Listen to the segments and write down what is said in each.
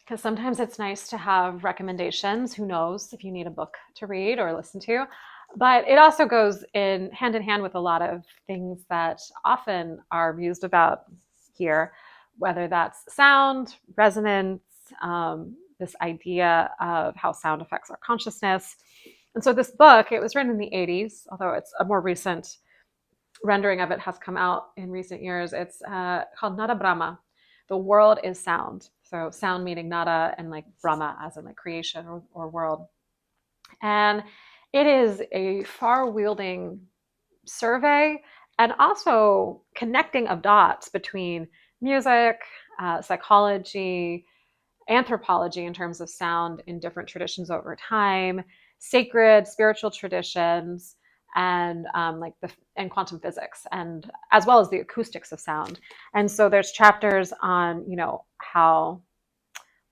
because sometimes it's nice to have recommendations. Who knows if you need a book to read or listen to? But it also goes in hand with a lot of things that often are mused about here, whether that's sound, resonance, this idea of how sound affects our consciousness. And so this book, it was written in the 80s, although it's a more recent rendering of it has come out in recent years. It's called Nada Brahma. The world is sound. So sound meaning nada and like Brahma as in like creation or world. And it is a far-wielding survey and also connecting of dots between music, psychology, anthropology in terms of sound in different traditions over time, sacred spiritual traditions, and like the and quantum physics, and as well as the acoustics of sound. And so there's chapters on how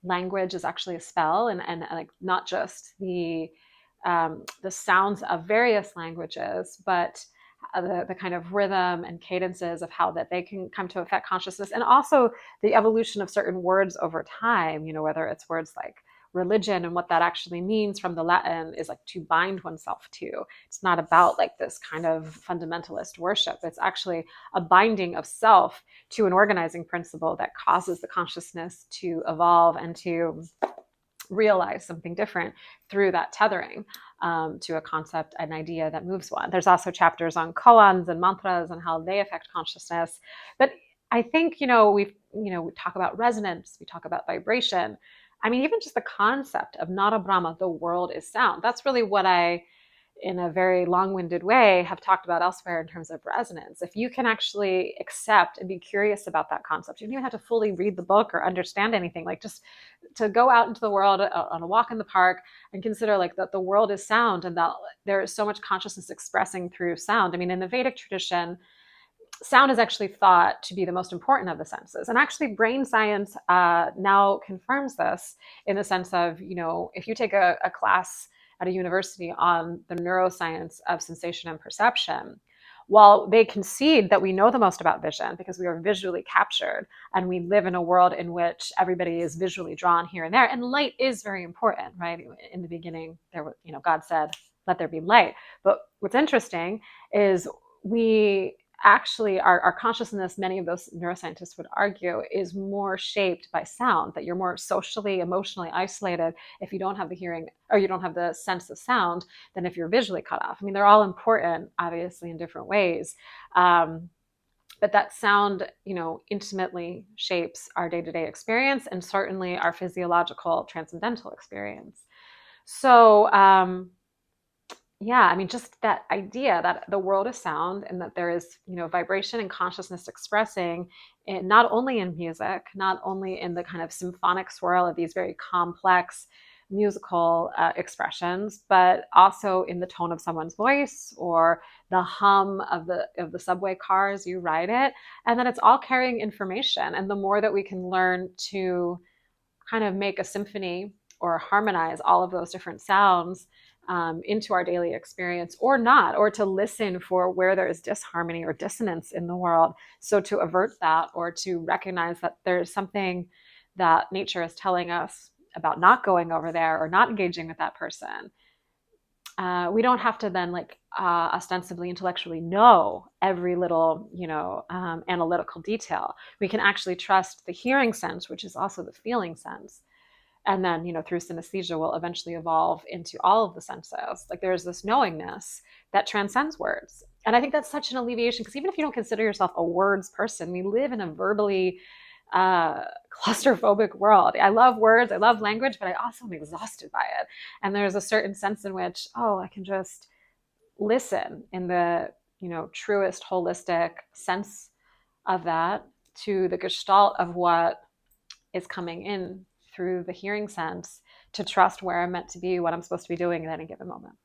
language is actually a spell, and like not just the sounds of various languages, but the kind of rhythm and cadences of how that they can come to affect consciousness, and also the evolution of certain words over time, whether it's words like religion and what that actually means from the Latin is like to bind oneself to. It's not about like this kind of fundamentalist worship. It's actually a binding of self to an organizing principle that causes the consciousness to evolve and to realize something different through that tethering to a concept, an idea that moves one. There's also chapters on koans and mantras and how they affect consciousness. But I think, we talk about resonance, we talk about vibration. I mean, even just the concept of Nada Brahma, the world is sound. That's really what I, in a very long-winded way, have talked about elsewhere in terms of resonance. If you can actually accept and be curious about that concept, you don't even have to fully read the book or understand anything. Like just to go out into the world on a walk in the park and consider like that the world is sound and that there is so much consciousness expressing through sound. I mean, in the Vedic tradition, sound is actually thought to be the most important of the senses. And actually, brain science now confirms this in the sense of, if you take a class at a university on the neuroscience of sensation and perception, while they concede that we know the most about vision because we are visually captured and we live in a world in which everybody is visually drawn here and there, and light is very important, right? In the beginning, there was, God said, "Let there be light." But what's interesting is we actually our consciousness, many of those neuroscientists would argue, is more shaped by sound, that you're more socially, emotionally isolated if you don't have the hearing or you don't have the sense of sound than if you're visually cut off. I mean, they're all important, obviously, in different ways. But that sound, intimately shapes our day-to-day experience and certainly our physiological transcendental experience. So, yeah, I mean, just that idea that the world is sound and that there is, vibration and consciousness expressing not only in music, not only in the kind of symphonic swirl of these very complex musical expressions, but also in the tone of someone's voice or the hum of the subway car as you ride it, and that it's all carrying information. And the more that we can learn to kind of make a symphony or harmonize all of those different sounds into our daily experience, or not, or to listen for where there is disharmony or dissonance in the world. So to avert that, or to recognize that there's something that nature is telling us about not going over there or not engaging with that person. We don't have to then ostensibly intellectually know every little analytical detail. We can actually trust the hearing sense, which is also the feeling sense, and then through synesthesia will eventually evolve into all of the senses. Like there's this knowingness that transcends words, and I think that's such an alleviation, because even if you don't consider yourself a words person, we live in a verbally claustrophobic world. I love words, I love language, but I also am exhausted by it. And there's a certain sense in which, I can just listen in the truest holistic sense of that to the gestalt of what is coming in through the hearing sense, to trust where I'm meant to be, what I'm supposed to be doing at any given moment.